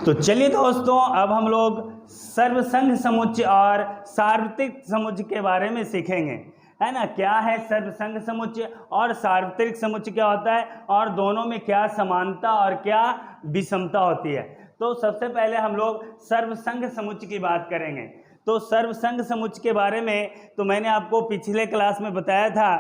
तो चलिए दोस्तों, अब हम लोग सर्वसंघ समुच्चय और सार्वत्रिक समुच्चय के बारे में सीखेंगे, है ना। क्या है सर्वसंघ समुच्चय और सार्वत्रिक समुच्चय क्या होता है, और दोनों में क्या समानता और क्या विषमता होती है। तो सबसे पहले हम लोग सर्वसंघ समुच्चय की बात करेंगे। तो सर्वसंघ समुच्चय के बारे में तो मैंने आपको पिछले क्लास में बताया था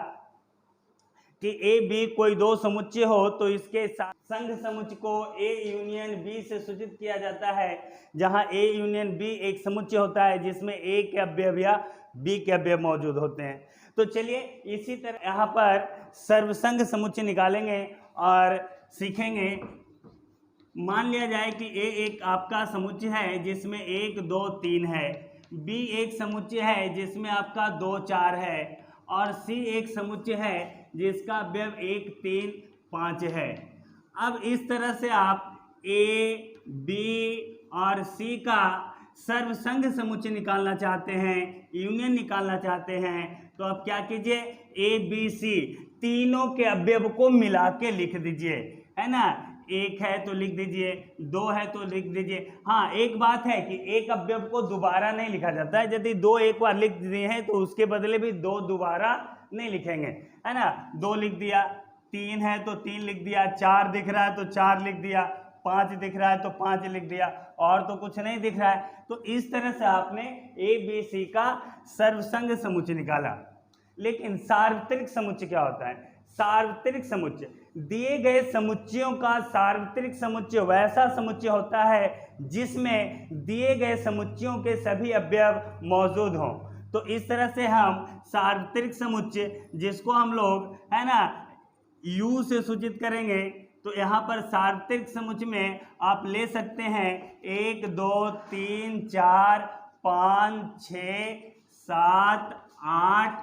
कि ए बी कोई दो समुच्चय हो तो इसके संघ समुच्चय को ए यूनियन बी से सूचित किया जाता है, जहां ए यूनियन बी एक समुच्चय होता है जिसमें ए के अवयव या बी के अवयव मौजूद होते हैं। तो चलिए इसी तरह यहाँ पर सर्वसंघ समुच्चय निकालेंगे और सीखेंगे। मान लिया जाए कि ए एक आपका समुच्चय है जिसमें 1 2 3 है, बी एक समुच्चय है जिसमें आपका 2 4 है, और सी एक समुच्चय है जिसका अवयव 1 3 5 है। अब इस तरह से आप ए बी और सी का सर्वसंघ समुच्चय निकालना चाहते हैं, यूनियन निकालना चाहते हैं, तो अब क्या कीजिए, ए बी सी तीनों के अवयव को मिला के लिख दीजिए, है ना। 1 है तो लिख दीजिए, 2 है तो लिख दीजिए। हाँ, एक बात है कि एक अवयव को दोबारा नहीं लिखा जाता है। यदि 2 एक बार लिख दिए हैं तो उसके बदले भी 2 दोबारा नहीं लिखेंगे, है ना। 2 लिख दिया, 3 है तो 3 लिख दिया, 4 दिख रहा है तो 4 लिख दिया, 5 दिख रहा है तो 5 लिख दिया, और तो कुछ नहीं दिख रहा है। तो इस तरह से आपने ए बी सी का सर्वसंघ समुच्चय निकाला। लेकिन सार्वत्रिक समुच्चय क्या होता है? सार्वत्रिक समुच्चय, दिए गए समुच्चयों का सार्वत्रिक समुच्चय वैसा समुच्चय होता है जिसमें दिए गए समुच्चयों के सभी अवयव मौजूद हों। तो इस तरह से हम सार्वत्रिक समुच्चय, जिसको हम लोग, है ना, U से सूचित करेंगे, तो यहाँ पर सार्वत्रिक समुच्चय में आप ले सकते हैं 1 2 3 4 5 6 7 8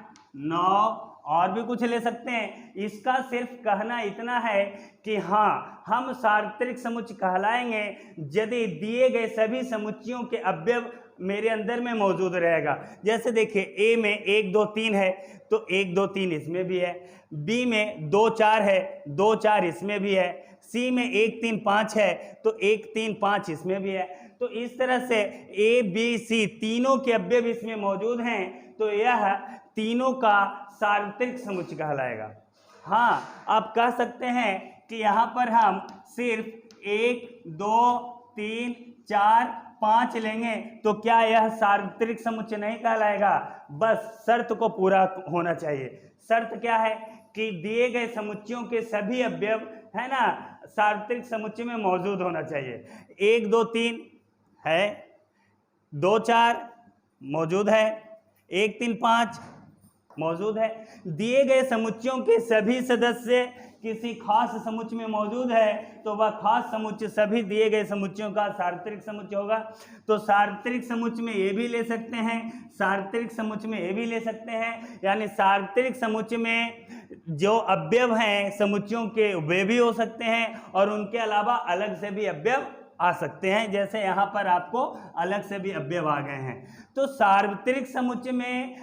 9 और भी कुछ ले सकते हैं। इसका सिर्फ कहना इतना है कि हाँ, हम सार्वत्रिक समुच्चय कहलाएंगे यदि दिए गए सभी समुच्चयों के अवयव मेरे अंदर में मौजूद रहेगा। जैसे देखिए, ए में 1 2 3 है तो 1 2 3 इसमें भी है, बी में 2 4 है 2 4 इसमें भी है, सी में 1 3 5 है तो 1 3 5 इसमें भी है। तो इस तरह से ए बी सी तीनों के अवयव इसमें मौजूद हैं, तो यह तीनों का सार्वत्रिक समुच्चय कहलाएगा। हाँ, आप कह सकते हैं कि यहाँ पर हम सिर्फ 1 2 3 4 5 लेंगे तो क्या यह सार्वत्रिक समुच्चय नहीं कहलाएगा? बस शर्त को पूरा होना चाहिए। शर्त क्या है कि दिए गए समुच्चयों के सभी अवयव, है ना, सार्वत्रिक समुच्चय में मौजूद होना चाहिए। 1 2 3 है, 2 4 मौजूद है, 1 3 5 मौजूद है। दिए गए समुच्चयों के सभी सदस्य किसी खास समुच्चय में मौजूद है तो वह खास समुच्चय सभी दिए गए समुच्चयों का सार्वत्रिक समुच्चय होगा। तो सार्वत्रिक समुच्चय में ये भी ले सकते हैं, सार्वत्रिक समुच्चय में ये भी ले सकते हैं, यानी सार्वत्रिक समुच्चय में जो अवयव हैं समुच्चयों के वे भी हो सकते हैं और उनके अलावा अलग से भी अवयव आ सकते हैं। जैसे यहाँ पर आपको अलग से भी अवयव आ गए हैं। तो सार्वत्रिक समुच्चय में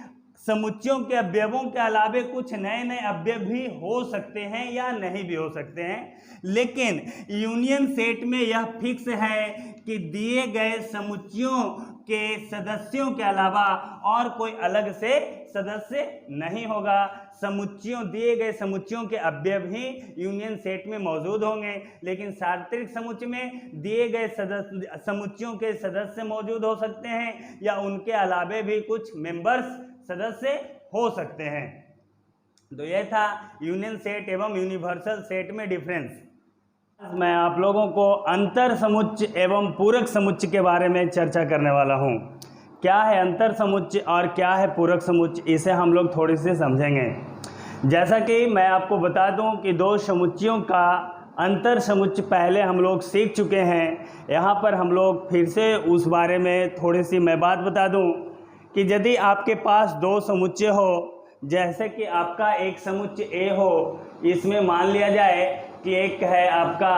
समुच्चयों के अवयवों के अलावे कुछ नए नए अवयव भी हो सकते हैं या नहीं भी हो सकते हैं, लेकिन यूनियन सेट में यह फिक्स है कि दिए गए समुच्चयों के सदस्यों के अलावा और कोई अलग से सदस्य नहीं होगा। समुच्चयों, दिए गए समुच्चयों के अवयव ही यूनियन सेट में मौजूद होंगे, लेकिन सार्वत्रिक समुच्चय में दिए गए समुच्चयों के सदस्य मौजूद हो सकते हैं या उनके अलावे भी कुछ मेंबर्स सदस्य हो सकते हैं। तो यह था यूनियन सेट एवं यूनिवर्सल सेट में डिफरेंस। मैं आप लोगों को अंतर समुच्चय एवं पूरक समुच्चय के बारे में चर्चा करने वाला हूं। क्या है अंतर समुच्चय और क्या है पूरक समुच्चय, इसे हम लोग थोड़ी सी समझेंगे। जैसा कि मैं आपको बता दूं कि दो समुच्चयों का अंतर समुच्चय पहले हम लोग सीख चुके हैं। यहाँ पर हम लोग फिर से उस बारे में थोड़ी सी मैं बात बता दूं कि यदि आपके पास दो समुच्चय हो, जैसे कि आपका एक समुच्चय ए हो, इसमें मान लिया जाए कि एक है आपका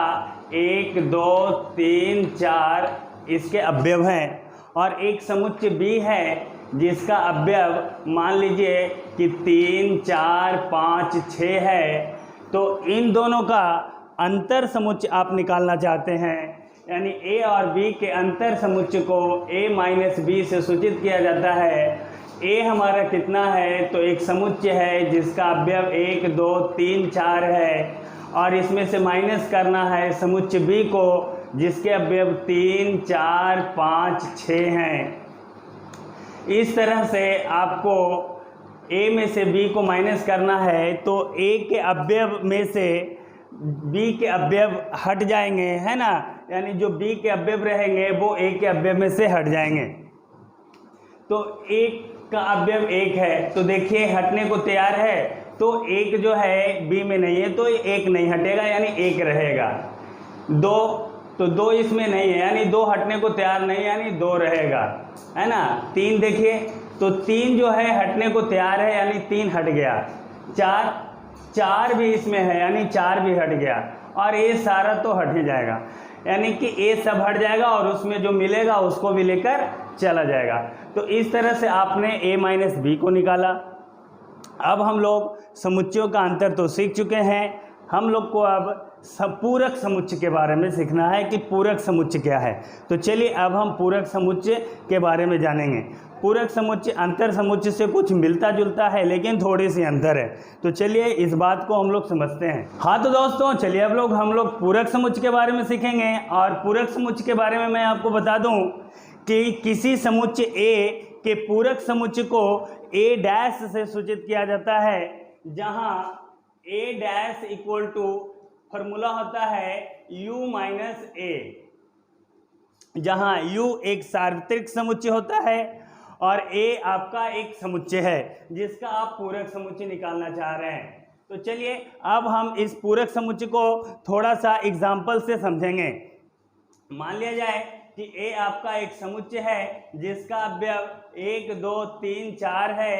1 2 3 4 इसके अवयव हैं, और एक समुच्चय बी है जिसका अवयव मान लीजिए कि 3 4 5 6 है। तो इन दोनों का अंतर समुच्चय आप निकालना चाहते हैं यानी ए और बी के अंतर समुच्चय को a माइनस बी से सूचित किया जाता है। ए हमारा कितना है, तो एक समुच्चय है जिसका अवयव 1 2 3 4 है, और इसमें से माइनस करना है समुच्चय बी को जिसके अवयव 3 4 5 6 हैं। इस तरह से आपको a में से b को माइनस करना है, तो a के अवयव में से b के अवयव हट जाएंगे, है ना, यानी जो b के अवयव रहेंगे वो a के अवयव में से हट जाएंगे। तो एक का अवयव 1 है, तो देखिए हटने को तैयार है, तो 1 जो है b में नहीं है तो 1 नहीं हटेगा, यानी 1 रहेगा। 2, तो 2 इसमें नहीं है, यानी 2 हटने को तैयार नहीं, यानी 2 रहेगा, है ना। 3 देखिए, तो 3 जो है हटने को तैयार है, यानी 3 हट गया। 4 भी इसमें है, यानी 4 भी हट गया, और ये सारा तो हट ही जाएगा, यानी कि ये सब हट जाएगा और उसमें जो मिलेगा उसको भी लेकर चला जाएगा। तो इस तरह से आपने a माइनस बी को निकाला। अब हम लोग समुच्चयों का अंतर तो सीख चुके हैं, हम लोग को अब पूरक समुच्चय के बारे में सीखना है कि पूरक समुच्चय क्या है। तो चलिए अब हम पूरक समुच्चय के बारे में जानेंगे। पूरक समुच्चय अंतर समुच्चय से कुछ मिलता जुलता है, लेकिन थोड़ी सी अंतर है। तो चलिए इस बात को हम लोग समझते हैं। हाँ तो दोस्तों चलिए अब हम लोग पूरक समुच्चय के बारे में सीखेंगे। और पूरक समुच्चय के बारे में मैं आपको बता दूं कि किसी समुच्चय A के पूरक समुच्चय को A डैश से सूचित किया जाता है, जहां A dash equal to formula होता है U माइनस A, जहां U एक सार्वत्रिक समुच्चय होता है और A आपका एक समुच्चय है जिसका आप पूरक समुच्चय निकालना चाह रहे हैं। तो चलिए अब हम इस पूरक समुच्चय को थोड़ा सा एग्जाम्पल से समझेंगे। मान लिया जाए कि A आपका एक समुच्चय है जिसका अवयव 1 2 3 4 है।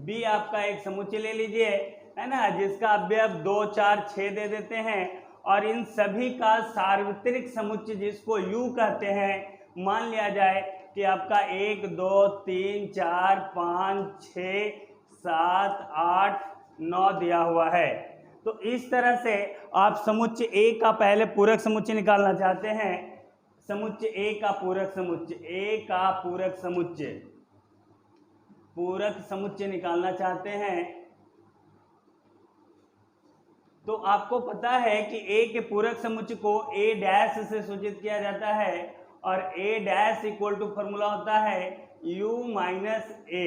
B आपका एक समुच्चय ले लीजिए, है ना, जिसका अवयव 2 4 6 दे देते हैं, और इन सभी का सार्वत्रिक समुच्चय जिसको U कहते हैं मान लिया जाए कि आपका 1 2 3 4 5 6 7 8 9 दिया हुआ है। तो इस तरह से आप समुच्चय A का पहले पूरक समुच्चय निकालना चाहते हैं। समुच्चय A का पूरक समुच्चय, A का पूरक समुच्चय निकालना चाहते हैं। तो आपको पता है कि A के पूरक समुच्चय को A डैश से सूचित किया जाता है, और A dash equal to formula होता है U माइनस A।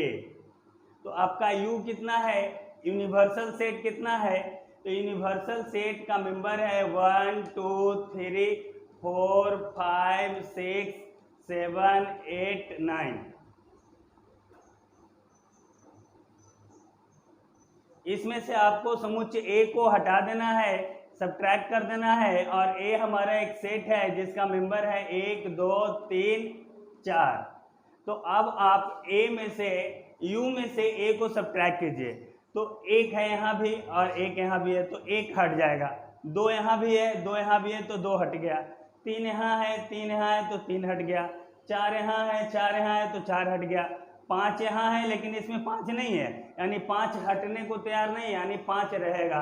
तो आपका U कितना है, यूनिवर्सल सेट कितना है, तो यूनिवर्सल सेट का मेंबर है 1 2 3 4 5 6 7 8 9। इसमें से आपको समुच्चय A को हटा देना है, सब्ट्रैक्ट कर देना है, और A हमारा एक सेट है जिसका मेंबर है 1 2 3 4। तो अब आप A में से U में से A को सब्ट्रैक्ट कीजिए, तो 1 है यहाँ भी और 1 यहाँ भी है, तो 1 हट जाएगा। 2 यहाँ भी है, 2 यहाँ भी है, तो 2 हट गया। 3 यहाँ है, 3 यहाँ है, तो 3 हट गया। 4 यहाँ है, 4 यहाँ है, तो 4 हट गया। 5 यहाँ है, लेकिन इसमें 5 नहीं है, यानी 5 हटने को तैयार नहीं, यानी 5 रहेगा।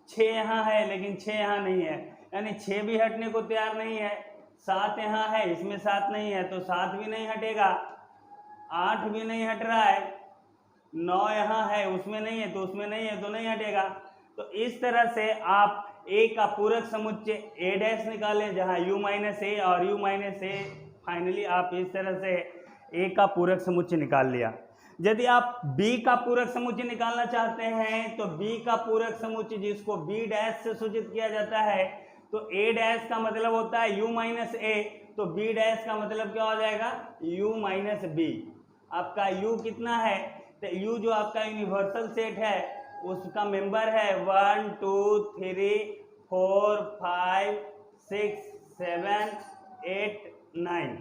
6 यहाँ है, लेकिन 6 यहाँ नहीं है, यानी 6 भी हटने को तैयार नहीं है। 7 यहाँ है, इसमें 7 नहीं है, तो 7 भी नहीं हटेगा। 8 भी नहीं हट रहा है। 9 यहाँ है, उसमें नहीं है, तो उसमें नहीं है, तो नहीं हटेगा। तो इस तरह से आप A का पूरक समुच्चय A डैश निकालें, जहाँ U माइनस A और U माइनस A। फाइनली आप इस तरह से A का पूरक समुच्चय निकाल लिया। यदि आप B का पूरक समुच्चय निकालना चाहते हैं, तो B का पूरक समुच्चय जिसको B डैश से सूचित किया जाता है, तो A डैश का मतलब होता है U माइनस A, तो B डैश का मतलब क्या हो जाएगा, U माइनस B। आपका U कितना है, तो U जो आपका यूनिवर्सल सेट है उसका मेंबर है 1 2 3 4 5 6 7 8 9,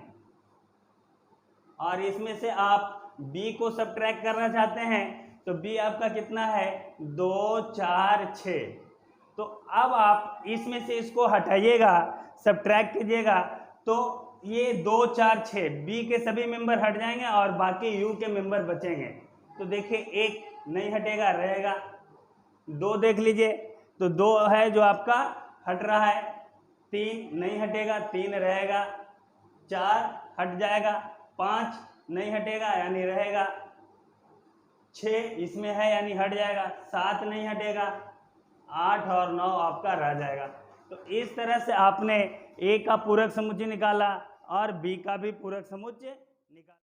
और इसमें से आप B को सब्ट्रैक्ट करना चाहते हैं, तो B आपका कितना है, 2 4 6। तो अब आप इसमें से इसको हटाइएगा, सब्ट्रैक्ट कीजिएगा, तो ये 2 4 6 B के सभी मेंबर हट जाएंगे और बाकी U के मेंबर बचेंगे। तो देखिए 1 नहीं हटेगा, रहेगा। 2 देख लीजिए, तो 2 है जो आपका हट रहा है, 3 नहीं हटेगा, 3 रहेगा, 4 हट जाएगा, 5 नहीं हटेगा यानी रहेगा, 6 इसमें है यानी हट जाएगा, 7 नहीं हटेगा, 8 और 9 आपका रह जाएगा। तो इस तरह से आपने ए का पूरक समुच्चय निकाला और बी का भी पूरक समुच्चय निकाला।